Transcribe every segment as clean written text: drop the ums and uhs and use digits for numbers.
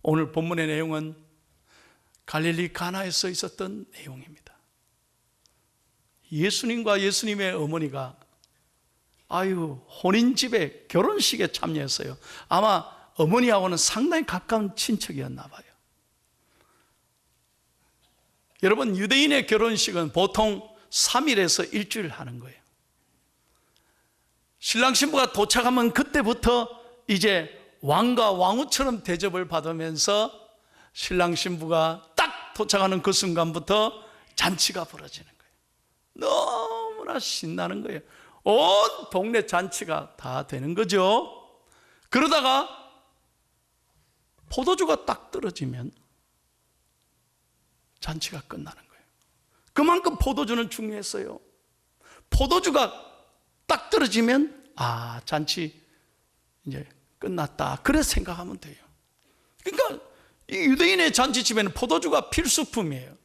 오늘 본문의 내용은 갈릴리 가나에서 있었던 내용입니다. 예수님과 예수님의 어머니가 혼인집에 결혼식에 참여했어요. 아마 어머니하고는 상당히 가까운 친척이었나 봐요. 여러분, 유대인의 결혼식은 보통 3일에서 일주일 하는 거예요. 신랑 신부가 도착하면 그때부터 이제 왕과 왕후처럼 대접을 받으면서 신랑 신부가 딱 도착하는 그 순간부터 잔치가 벌어지는 거예요. 너무나 신나는 거예요. 온 동네 잔치가 다 되는 거죠. 그러다가 포도주가 딱 떨어지면 잔치가 끝나는 거예요. 그만큼 포도주는 중요했어요. 포도주가 딱 떨어지면 잔치 이제 끝났다, 그래 생각하면 돼요. 그러니까 이 유대인의 잔치집에는 포도주가 필수품이에요.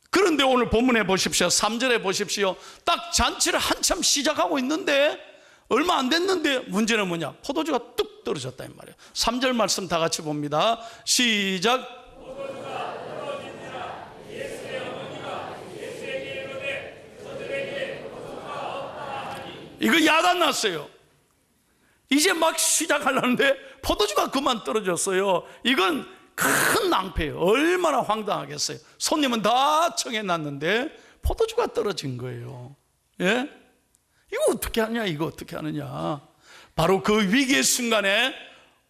그런데 오늘 본문에 보십시오. 3절에 보십시오. 딱 잔치를 한참 시작하고 있는데 얼마 안 됐는데 문제는 뭐냐? 포도주가 뚝 떨어졌다 이 말이에요. 3절 말씀 다 같이 봅니다. 시작. 이거 야단 났어요. 이제 막 시작하려는데 포도주가 그만 떨어졌어요. 이건 큰 낭패예요. 얼마나 황당하겠어요. 손님은 다 청해놨는데 포도주가 떨어진 거예요. 예? 이거 어떻게 하냐, 이거 어떻게 하느냐. 바로 그 위기의 순간에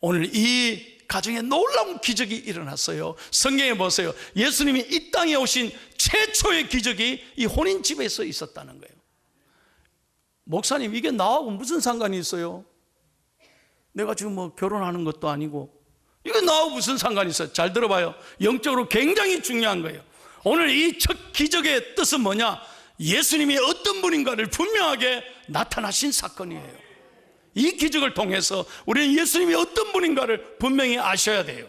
오늘 이 가정에 놀라운 기적이 일어났어요. 성경에 보세요. 예수님이 이 땅에 오신 최초의 기적이 이 혼인집에서 있었다는 거예요. 목사님, 이게 나하고 무슨 상관이 있어요? 내가 지금 뭐 결혼하는 것도 아니고 이게 나하고 무슨 상관이 있어요? 잘 들어봐요. 영적으로 굉장히 중요한 거예요. 오늘 이 첫 기적의 뜻은 뭐냐? 예수님이 어떤 분인가를 분명하게 나타나신 사건이에요. 이 기적을 통해서 우리는 예수님이 어떤 분인가를 분명히 아셔야 돼요.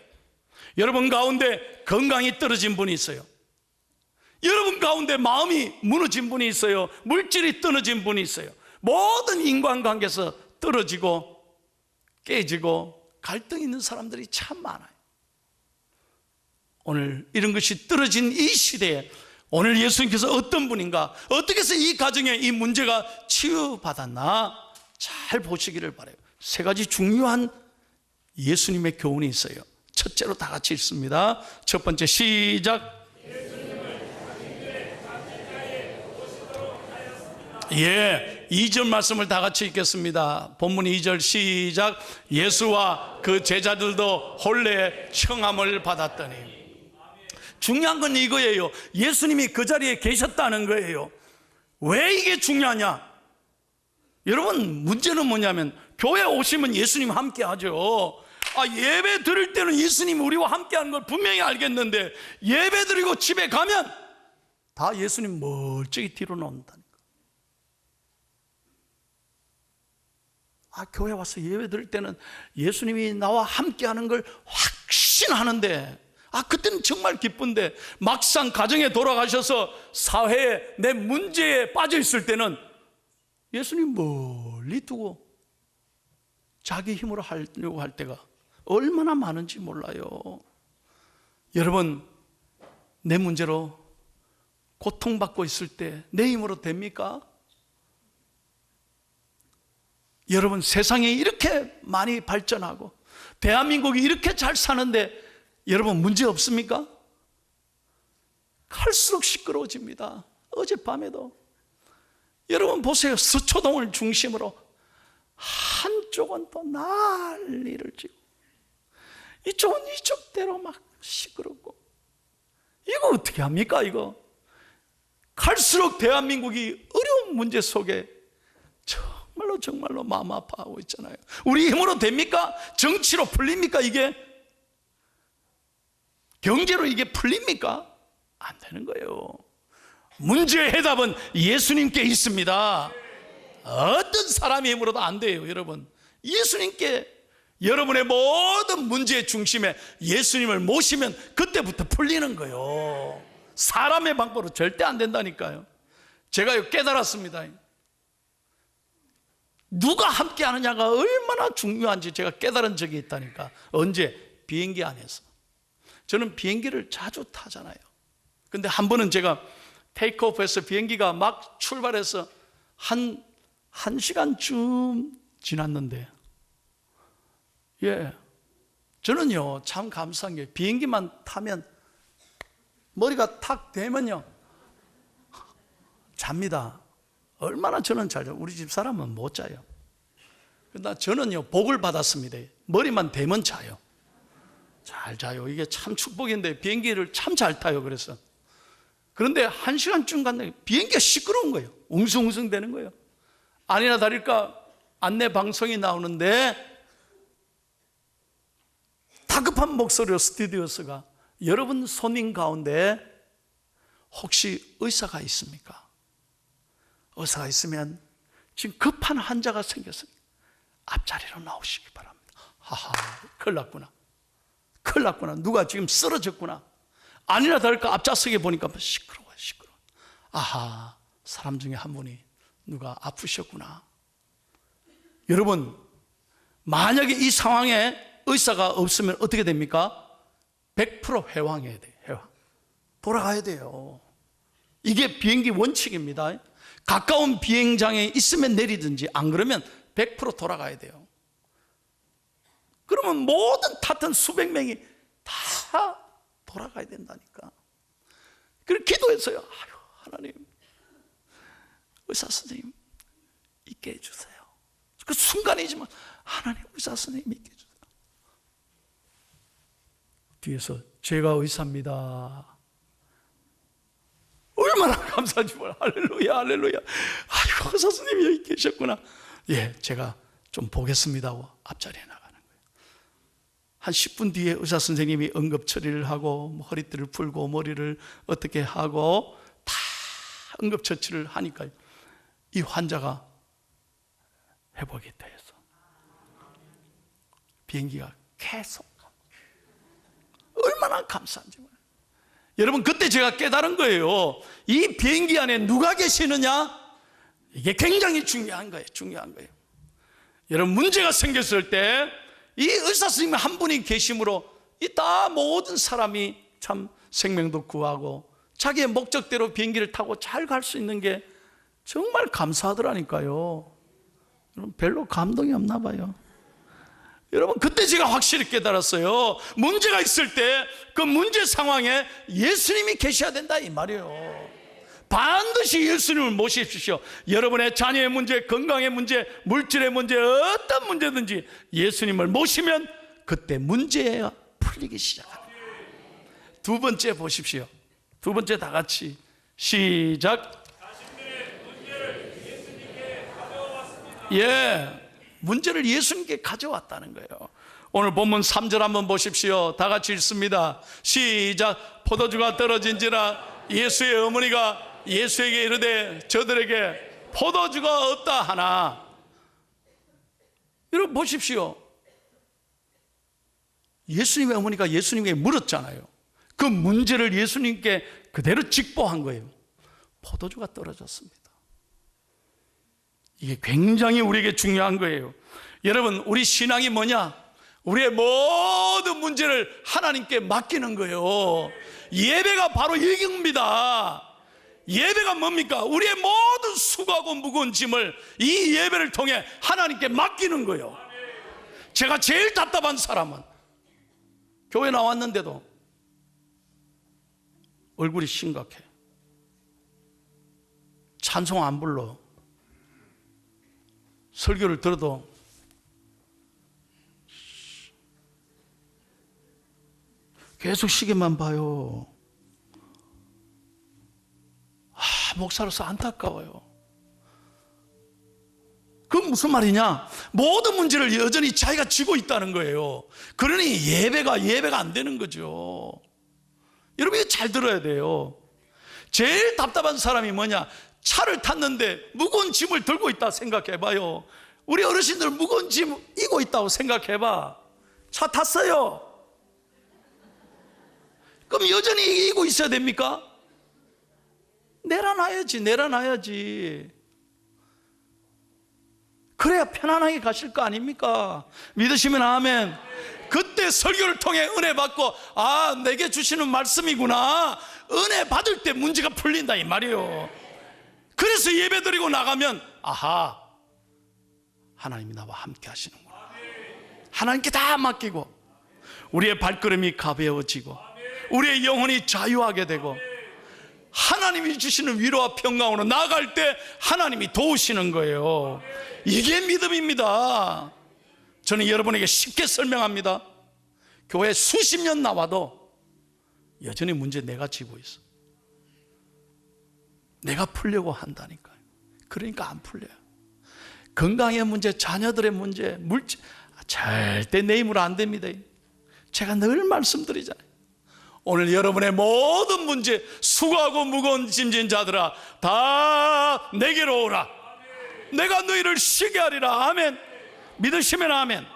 여러분 가운데 건강이 떨어진 분이 있어요. 여러분 가운데 마음이 무너진 분이 있어요. 물질이 떨어진 분이 있어요. 모든 인간관계에서 떨어지고 깨지고 갈등 있는 사람들이 참 많아요. 오늘 이런 것이 떨어진 이 시대에 오늘 예수님께서 어떤 분인가, 어떻게 해서 이 가정에 이 문제가 치유받았나 잘 보시기를 바라요. 세 가지 중요한 예수님의 교훈이 있어요. 첫째로 다 같이 읽습니다. 첫 번째 시작. 예, 2절 말씀을 다 같이 읽겠습니다. 본문 2절 시작. 예수와 그 제자들도 혼례 청함을 받았더니. 중요한 건 이거예요. 예수님이 그 자리에 계셨다는 거예요. 왜 이게 중요하냐? 여러분, 문제는 뭐냐면 교회 오시면 예수님 함께 하죠. 예배 드릴 때는 예수님 우리와 함께 하는 걸 분명히 알겠는데 예배 드리고 집에 가면 다 예수님 멀쩡히 뒤로 나온다니까. 교회 와서 예배 드릴 때는 예수님이 나와 함께 하는 걸 확신하는데 그때는 정말 기쁜데 막상 가정에 돌아가셔서 사회에 내 문제에 빠져 있을 때는 예수님 멀리 두고 자기 힘으로 하려고 할 때가 얼마나 많은지 몰라요. 여러분, 내 문제로 고통받고 있을 때 내 힘으로 됩니까? 여러분, 세상이 이렇게 많이 발전하고 대한민국이 이렇게 잘 사는데 여러분 문제 없습니까? 갈수록 시끄러워집니다. 어젯밤에도 여러분 보세요. 서초동을 중심으로 한쪽은 또 난리를 치고 이쪽은 이쪽대로 막 시끄럽고 이거 어떻게 합니까? 이거 갈수록 대한민국이 어려운 문제 속에 정말로 마음 아파하고 있잖아요. 우리 힘으로 됩니까? 정치로 풀립니까? 이게 경제로 이게 풀립니까? 안 되는 거예요. 문제의 해답은 예수님께 있습니다. 어떤 사람의 힘으로도 안 돼요. 여러분, 예수님께 여러분의 모든 문제의 중심에 예수님을 모시면 그때부터 풀리는 거예요. 사람의 방법으로 절대 안 된다니까요. 제가 깨달았습니다. 누가 함께 하느냐가 얼마나 중요한지 제가 깨달은 적이 있다니까. 언제? 비행기 안에서. 저는 비행기를 자주 타잖아요. 근데 한 번은 제가 테이크오프해서 비행기가 막 출발해서 한 시간쯤 지났는데, 저는요 참 감사한 게 비행기만 타면 머리가 탁 대면요 잡니다. 얼마나 저는 잘 자요. 우리 집 사람은 못 자요. 그러나 저는요 복을 받았습니다. 머리만 대면 자요. 잘 자요. 이게 참 축복인데 비행기를 참 잘 타요. 그런데 한 시간쯤 갔는데 비행기가 시끄러운 거예요. 웅성웅성 되는 거예요. 아니나 다를까 안내 방송이 나오는데 다급한 목소리로 스튜디오스가, 여러분 손님 가운데 혹시 의사가 있습니까? 의사가 있으면 지금 급한 환자가 생겼으니 앞자리로 나오시기 바랍니다. 하하, 큰일 났구나. 누가 지금 쓰러졌구나. 아니나 다를까 앞좌석에 보니까 시끄러워요. 아하, 사람 중에 한 분이 누가 아프셨구나. 여러분, 만약에 이 상황에 의사가 없으면 어떻게 됩니까? 100% 회왕해야 돼요. 회왕. 돌아가야 돼요. 이게 비행기 원칙입니다. 가까운 비행장에 있으면 내리든지 안 그러면 100% 돌아가야 돼요. 그러면 모든 탔던 수백 명이 다 돌아가야 된다니까. 그래서 기도했어요. 아유, 하나님, 의사 선생님 있게 해주세요. 그 순간이지만 하나님, 의사 선생님 있게 해주세요. 뒤에서 제가 의사입니다. 얼마나 감사한지 몰라. 할렐루야. 아이고, 의사 선생님이 여기 계셨구나. 제가 좀 보겠습니다 하고 앞자리에 나가는 거예요. 한 10분 뒤에 의사 선생님이 응급 처리를 하고 허리띠를 풀고 머리를 어떻게 하고 다 응급 처치를 하니까요, 이 환자가 회복이 돼서 비행기가 계속, 얼마나 감사한지 몰라요. 여러분, 그때 제가 깨달은 거예요. 이 비행기 안에 누가 계시느냐, 이게 굉장히 중요한 거예요. 여러분, 문제가 생겼을 때 이 의사 선생님 한 분이 계심으로 이 다 모든 사람이 참 생명도 구하고 자기의 목적대로 비행기를 타고 잘 갈 수 있는 게 정말 감사하더라니까요. 여러분, 별로 감동이 없나 봐요. 여러분, 그때 제가 확실히 깨달았어요. 문제가 있을 때 그 문제 상황에 예수님이 계셔야 된다, 이 말이에요. 반드시 예수님을 모십시오. 여러분의 자녀의 문제, 건강의 문제, 물질의 문제, 어떤 문제든지 예수님을 모시면 그때 문제가 풀리기 시작합니다. 두 번째 보십시오. 두 번째 다 같이 시작. 문제를 예수님께 가져왔다는 거예요. 오늘 본문 3절 한번 보십시오. 다 같이 읽습니다. 시작. 포도주가 떨어진지라 예수의 어머니가 예수에게 이르되 저들에게 포도주가 없다 하나. 여러분 보십시오. 예수님의 어머니가 예수님에게 물었잖아요. 그 문제를 예수님께 그대로 직보한 거예요. 포도주가 떨어졌습니다. 이게 굉장히 우리에게 중요한 거예요. 여러분, 우리 신앙이 뭐냐? 우리의 모든 문제를 하나님께 맡기는 거예요. 예배가 바로 이겁니다. 예배가 뭡니까? 우리의 모든 수고하고 무거운 짐을 이 예배를 통해 하나님께 맡기는 거예요. 제가 제일 답답한 사람은 교회 나왔는데도 얼굴이 심각해. 찬송 안 불러. 설교를 들어도 계속 시계만 봐요. 목사로서 안타까워요. 그건 무슨 말이냐? 모든 문제를 여전히 자기가 쥐고 있다는 거예요. 그러니 예배가 안 되는 거죠. 여러분, 이거 잘 들어야 돼요. 제일 답답한 사람이 뭐냐? 차를 탔는데 무거운 짐을 들고 있다 생각해봐요. 우리 어르신들 무거운 짐 이고 있다고 생각해봐. 차 탔어요. 그럼 여전히 이고 있어야 됩니까? 내려놔야지. 그래야 편안하게 가실 거 아닙니까? 믿으시면 아멘. 그때 설교를 통해 은혜 받고, 아, 내게 주시는 말씀이구나, 은혜 받을 때 문제가 풀린다 이 말이에요. 그래서 예배 드리고 나가면, 아하, 하나님이 나와 함께 하시는구나. 하나님께 다 맡기고 우리의 발걸음이 가벼워지고 우리의 영혼이 자유하게 되고 하나님이 주시는 위로와 평강으로 나아갈 때 하나님이 도우시는 거예요. 이게 믿음입니다. 저는 여러분에게 쉽게 설명합니다. 교회 수십 년 나와도 여전히 문제 내가 지고 있어. 내가 풀려고 한다니까요. 그러니까 안 풀려요. 건강의 문제, 자녀들의 문제, 물질, 절대 내 힘으로 안 됩니다. 제가 늘 말씀드리잖아요. 오늘 여러분의 모든 문제, 수고하고 무거운 짐진 자들아, 다 내게로 오라. 내가 너희를 쉬게 하리라. 아멘. 믿으시면 아멘.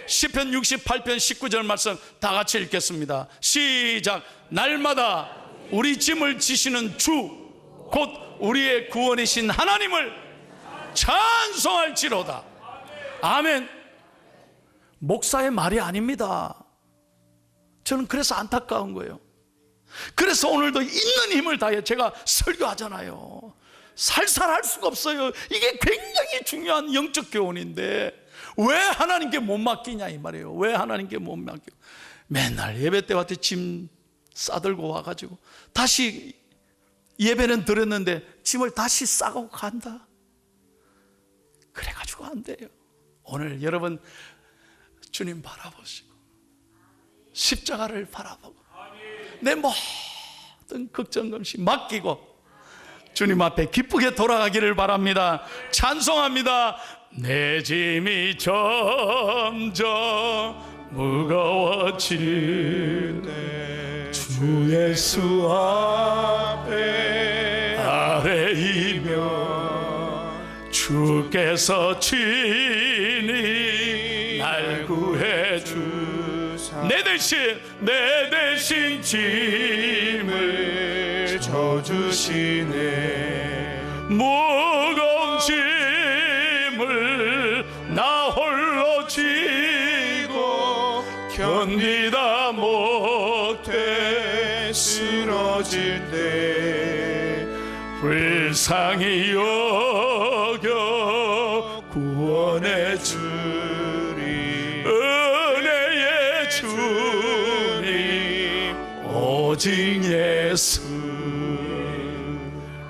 시편 68편 19절 말씀 다 같이 읽겠습니다. 시작. 날마다 우리 짐을 지시는 주 곧 우리의 구원이신 하나님을 찬송할지로다. 아멘. 목사의 말이 아닙니다. 저는 그래서 안타까운 거예요. 그래서 오늘도 있는 힘을 다해 제가 설교하잖아요. 살살할 수가 없어요. 이게 굉장히 중요한 영적 교훈인데 왜 하나님께 못 맡기냐 이 말이에요. 왜 하나님께 못 맡기고 맨날 예배 때 와서 짐 싸들고 와가지고 다시 예배는 드렸는데 짐을 다시 싸고 간다. 그래가지고 안 돼요. 오늘 여러분 주님 바라보시고 십자가를 바라보고 내 모든 걱정 금시 맡기고 주님 앞에 기쁘게 돌아가기를 바랍니다. 찬송합니다. 내 짐이 점점 무거워지네 주 예수 앞에 아뢰이며 주께서 친히 날 구해 주사 내 대신 짐을 져주시네 무거운 짐을 나 홀로 지고 견디다 못해 쓰러질 때 불쌍히 여겨 구원해 주리 은혜의 주님 오직 예수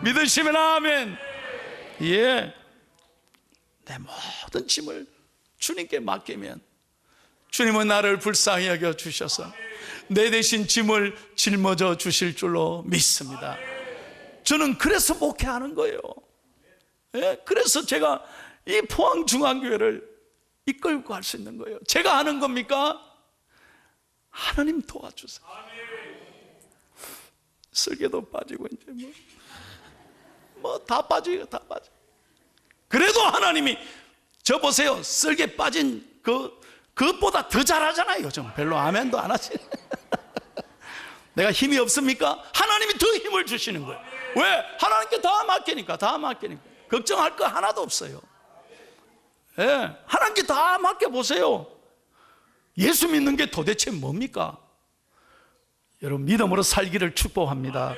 믿으시면 아멘. 예, 내 모든 짐을 주님께 맡기면 주님은 나를 불쌍히 여겨 주셔서 내 대신 짐을 짊어져 주실 줄로 믿습니다. 저는 그래서 목회하는 거예요. 예, 그래서 제가 이 포항중앙교회를 이끌고 갈 수 있는 거예요. 제가 하는 겁니까? 하나님 도와주세요. 쓸개도 빠지고 이제 뭐 다 빠지고 다 빠져. 그래도 하나님이 저 보세요. 쓸개 빠진 그것보다 더 잘하잖아요. 요즘 별로 아멘도 안 하시. 내가 힘이 없습니까? 하나님이 더 힘을 주시는 거예요. 왜? 하나님께 다 맡기니까. 걱정할 거 하나도 없어요. 예, 하나님께 다 맡겨보세요. 예수 믿는 게 도대체 뭡니까? 여러분 믿음으로 살기를 축복합니다.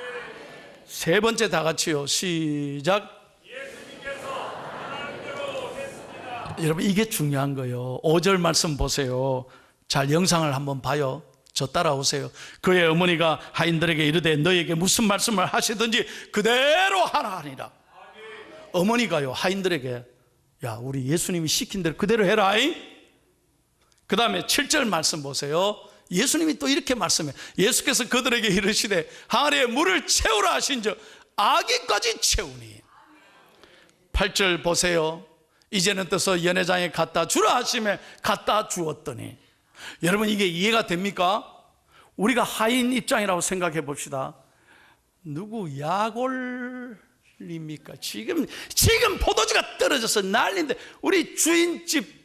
세 번째 다 같이요. 시작. 여러분 이게 중요한 거예요. 5절 말씀 보세요. 잘 영상을 한번 봐요. 저 따라오세요. 그의 어머니가 하인들에게 이르되 너에게 무슨 말씀을 하시든지 그대로 하라 하니라. 어머니가요 하인들에게 야 우리 예수님이 시킨 대로 그대로 해라. 그 다음에 7절 말씀 보세요. 예수님이 또 이렇게 말씀해. 예수께서 그들에게 이르시되 항아리에 물을 채우라 하신즉 아기까지 채우니. 8절 보세요. 이제는 떠서 연회장에 갖다 주라 하시매 갖다 주었더니. 여러분 이게 이해가 됩니까? 우리가 하인 입장이라고 생각해 봅시다. 누구 약올입니까? 지금 포도주가 떨어져서 난리인데 우리 주인집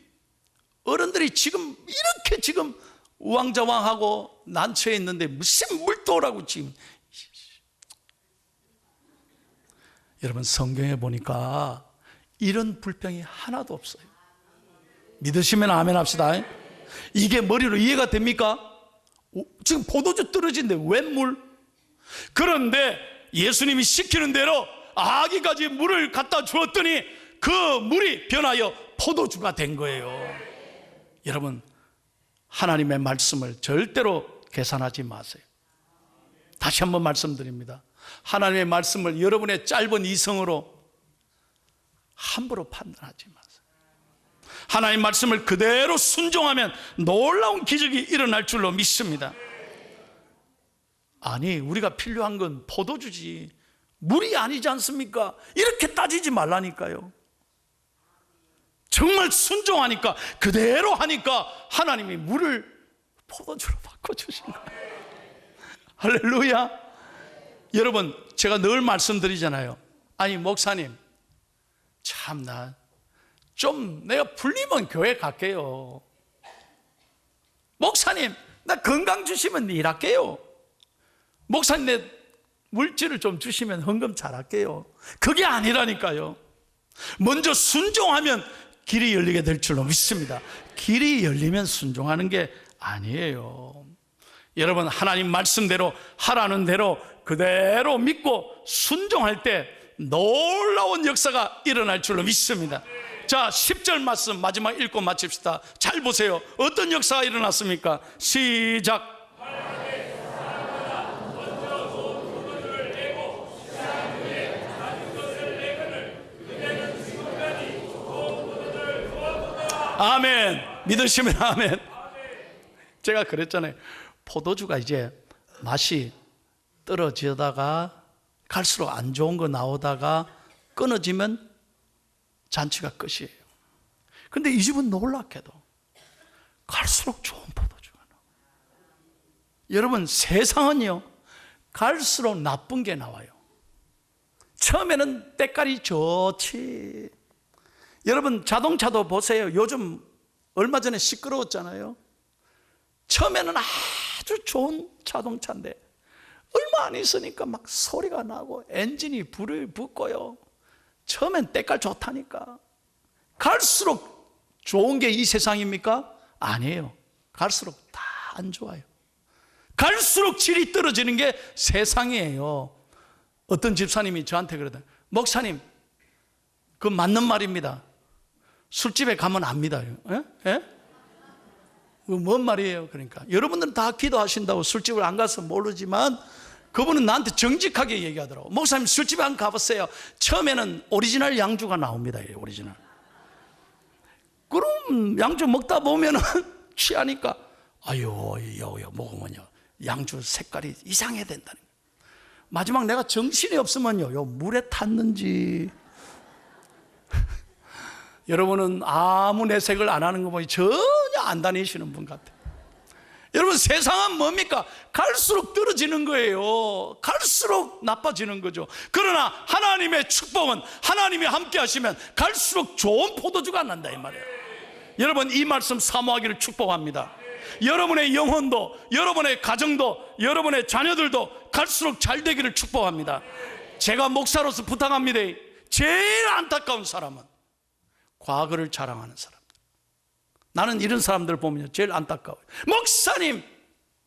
어른들이 지금 이렇게 지금 우왕좌왕하고 난처해 있는데 무슨 물도라고 지금. 여러분 성경에 보니까 이런 불평이 하나도 없어요. 믿으시면 아멘 합시다. 이게 머리로 이해가 됩니까? 지금 포도주 떨어진데 웬 물? 그런데 예수님이 시키는 대로 아기까지 물을 갖다 주었더니 그 물이 변하여 포도주가 된 거예요. 여러분, 하나님의 말씀을 절대로 계산하지 마세요. 다시 한번 말씀드립니다. 하나님의 말씀을 여러분의 짧은 이성으로 함부로 판단하지 마세요. 하나님의 말씀을 그대로 순종하면 놀라운 기적이 일어날 줄로 믿습니다. 아니, 우리가 필요한 건 포도주지 물이 아니지 않습니까? 이렇게 따지지 말라니까요. 정말 순종하니까, 그대로 하니까 하나님이 물을 포도주로 바꿔주신 거예요. 할렐루야. 여러분, 제가 늘 말씀드리잖아요. 아니, 목사님, 참나 좀 내가 풀리면 교회 갈게요. 목사님, 나 건강 주시면 일할게요. 목사님, 내 물질을 좀 주시면 헌금 잘할게요. 그게 아니라니까요. 먼저 순종하면 길이 열리게 될 줄로 믿습니다. 길이 열리면 순종하는 게 아니에요. 여러분, 하나님 말씀대로 하라는 대로 그대로 믿고 순종할 때 놀라운 역사가 일어날 줄로 믿습니다. 자, 10절 말씀 마지막 읽고 마칩시다. 잘 보세요. 어떤 역사가 일어났습니까? 시작. 아멘. 믿으시면 아멘. 제가 그랬잖아요. 포도주가 이제 맛이 떨어지다가 갈수록 안 좋은 거 나오다가 끊어지면 잔치가 끝이에요. 근데 이 집은 놀랍게도 갈수록 좋은 포도주가 나와요. 여러분, 세상은요 갈수록 나쁜 게 나와요. 처음에는 때깔이 좋지. 여러분, 자동차도 보세요. 요즘 얼마 전에 시끄러웠잖아요. 처음에는 아주 좋은 자동차인데 얼마 안 있으니까 막 소리가 나고 엔진이 불을 붙고요. 처음엔 때깔 좋다니까. 갈수록 좋은 게 이 세상입니까? 아니에요. 갈수록 다 안 좋아요. 갈수록 질이 떨어지는 게 세상이에요. 어떤 집사님이 저한테 그러더라고요. 목사님, 그 맞는 말입니다. 술집에 가면 압니다. 예? 뭔 말이에요? 그러니까 여러분들은 다 기도하신다고 술집을 안 가서 모르지만 그분은 나한테 정직하게 얘기하더라고. 목사님, 술집에 안 가보세요. 처음에는 오리지널 양주가 나옵니다. 오리지널. 그럼 양주 먹다 보면은 취하니까 아유, 먹으면요 양주 색깔이 이상해야 된다는 거예요. 마지막 내가 정신이 없으면요 요 물에 탔는지 여러분은 아무 내색을 안 하는 거 보니 전혀 안 다니시는 분 같아요. 여러분, 세상은 뭡니까? 갈수록 떨어지는 거예요. 갈수록 나빠지는 거죠. 그러나 하나님의 축복은 하나님이 함께 하시면 갈수록 좋은 포도주가 난다 이 말이에요. 여러분, 이 말씀 사모하기를 축복합니다. 여러분의 영혼도, 여러분의 가정도, 여러분의 자녀들도 갈수록 잘 되기를 축복합니다. 제가 목사로서 부탁합니다. 제일 안타까운 사람은 과거를 자랑하는 사람. 나는 이런 사람들 보면 제일 안타까워요. 목사님,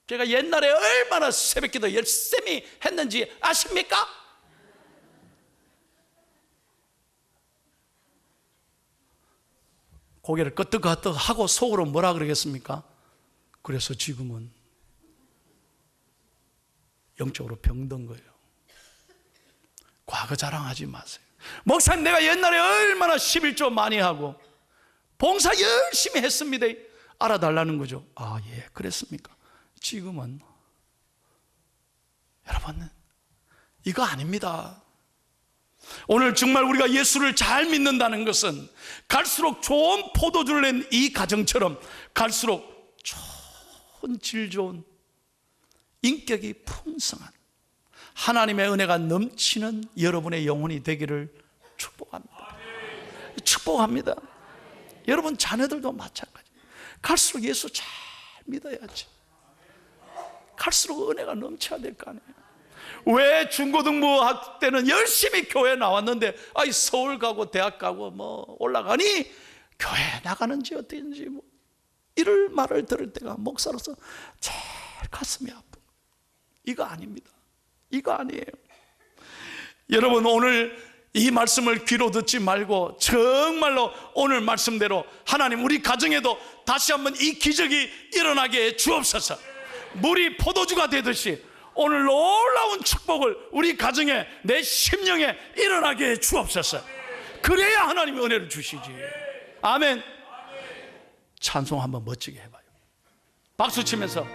제가 옛날에 얼마나 새벽기도 열심히 했는지 아십니까? 고개를 끄덕끄덕 하고 속으로 뭐라 그러겠습니까? 그래서 지금은 영적으로 병든 거예요. 과거 자랑하지 마세요. 목사님, 내가 옛날에 얼마나 11조 많이 하고 봉사 열심히 했습니다. 알아달라는 거죠. 아, 예, 그랬습니까? 지금은 여러분, 이거 아닙니다. 오늘 정말 우리가 예수를 잘 믿는다는 것은 갈수록 좋은 포도주를 낸 이 가정처럼 갈수록 좋은 질 좋은 인격이 풍성한 하나님의 은혜가 넘치는 여러분의 영혼이 되기를 축복합니다. 축복합니다. 여러분 자녀들도 마찬가지. 갈수록 예수 잘 믿어야지. 갈수록 은혜가 넘쳐야 될 거 아니에요. 왜 중고등부 학 때는 열심히 교회 나왔는데 아이 서울 가고 대학 가고 뭐 올라가니 교회 나가는지 어땠는지 이럴 말을 들을 때가 목사로서 제일 가슴이 아픈, 이거 아닙니다. 이거 아니에요. 여러분, 오늘 이 말씀을 귀로 듣지 말고 정말로 오늘 말씀대로 하나님 우리 가정에도 다시 한번 이 기적이 일어나게 해 주옵소서. 물이 포도주가 되듯이 오늘 놀라운 축복을 우리 가정에, 내 심령에 일어나게 해 주옵소서. 그래야 하나님이 은혜를 주시지. 아멘. 찬송 한번 멋지게 해봐요. 박수 치면서.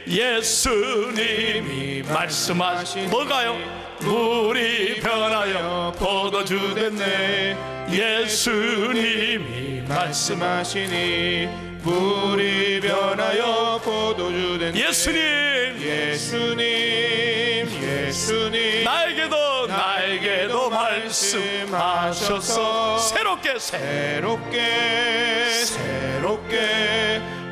예수님이 말씀하신 뭐가요? 물이 변하여 포도주 됐네. 예수님이 말씀하시니 물이 변하여 포도주 됐네. 예수님 나에게도 말씀하셔서 새롭게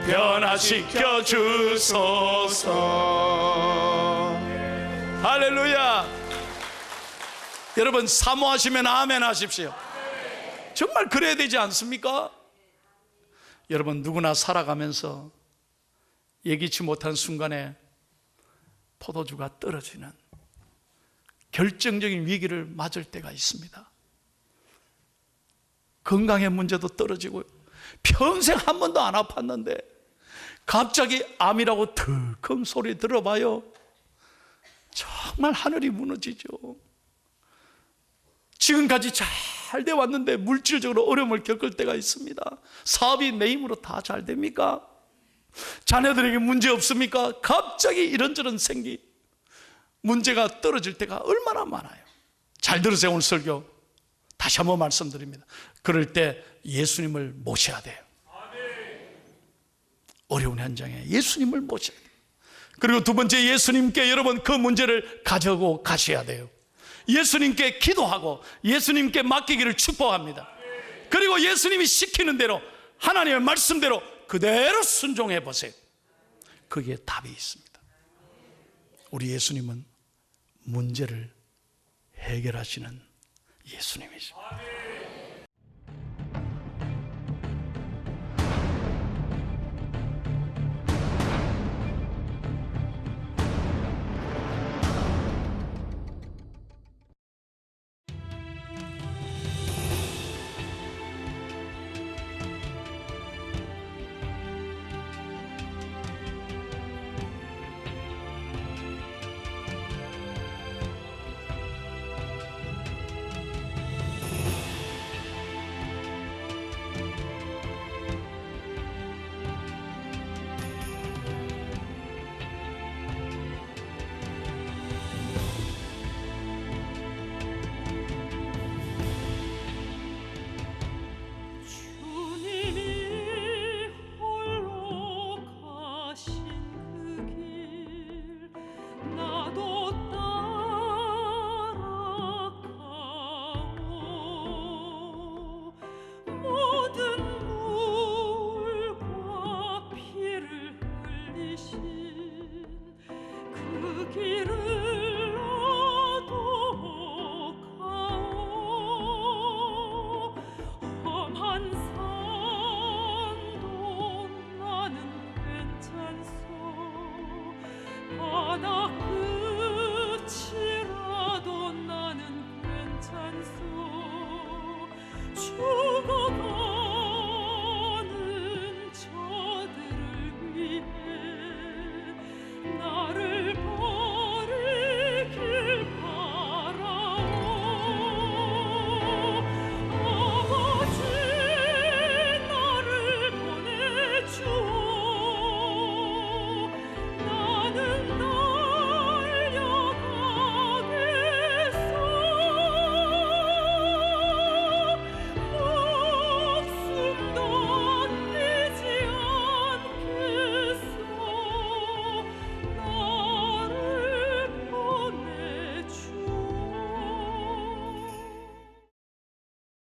변화시켜 주소서. 할렐루야. 여러분, 사모하시면 아멘 하십시오. 정말 그래야 되지 않습니까? 여러분, 누구나 살아가면서 예기치 못한 순간에 포도주가 떨어지는 결정적인 위기를 맞을 때가 있습니다. 건강의 문제도 떨어지고요, 평생 한 번도 안 아팠는데 갑자기 암이라고 덜컹 소리 들어봐요. 정말 하늘이 무너지죠. 지금까지 잘 돼 왔는데 물질적으로 어려움을 겪을 때가 있습니다. 사업이 내 힘으로 다 잘 됩니까? 자녀들에게 문제 없습니까? 갑자기 이런저런 문제가 떨어질 때가 얼마나 많아요. 잘 들으세요. 오늘 설교 다시 한번 말씀드립니다. 그럴 때 예수님을 모셔야 돼요. 어려운 현장에 예수님을 모셔야 돼요. 그리고 두 번째, 예수님께 여러분 그 문제를 가져고 가셔야 돼요. 예수님께 기도하고 예수님께 맡기기를 축복합니다. 그리고 예수님이 시키는 대로, 하나님의 말씀대로 그대로 순종해 보세요. 거기에 답이 있습니다. 우리 예수님은 문제를 해결하시는 예수님이십니다.